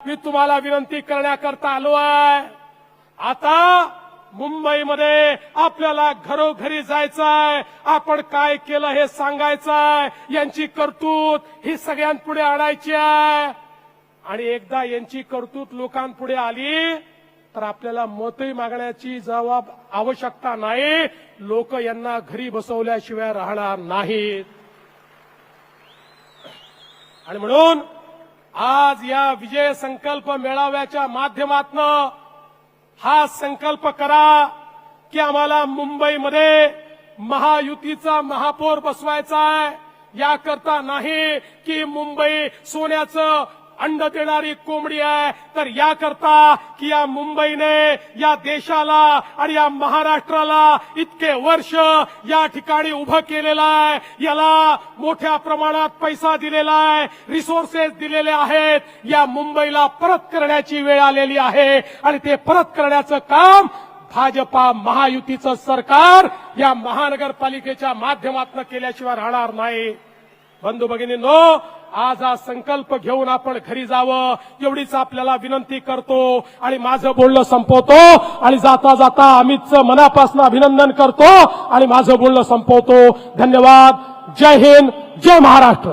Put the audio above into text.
मी तुम्हाला विनंती करण्याकरता आलो आहे। आता मुंबईमध्ये आपल्याला घरोघरी जायचंय, आपण काय केलं हे सांगायचंय, यांची करतूत ही सगळ्यांपुढे आणायची आहे। आणि एकदा यांची करतूत लोकांपुढे आली तर आपल्याला मतही मागण्याची आवश्यकता नाही। लोक यांना घरी बसवल्याशिवाय राहणार नाहीत। आणि म्हणून आज या विजय संकल्प मेळाव्याच्या माध्यमातून हा संकल्प करा की आम्हाला मुंबईमध्ये महायुतीचा महापौर बसवायचा आहे। याकरता नाही की मुंबई सोन्याचं अंड देणारी कोंबडी आहे, तर याकरता की या मुंबईने या देशाला आणि या महाराष्ट्राला इतके वर्ष या ठिकाणी उभं केलेलं आहे, याला मोठ्या प्रमाणात पैसा दिलेला आहे, रिसोर्सेस दिलेले आहेत। या मुंबईला परत करण्याची वेळ आलेली आहे आणि ते परत करण्याचं काम भाजपा महायुतीचं सरकार या महानगरपालिकेच्या माध्यमातून केल्याशिवाय राहणार नाही। बंधू भगिनींनो, आज हा संकल्प घेऊन आपण घरी जावं एवढीच आपल्याला विनंती करतो आणि माझं बोलणं संपवतो आणि जाता जाता अमितचं मनापासून अभिनंदन करतो आणि माझं बोलणं संपवतो। धन्यवाद। जय हिंद, जय महाराष्ट्र।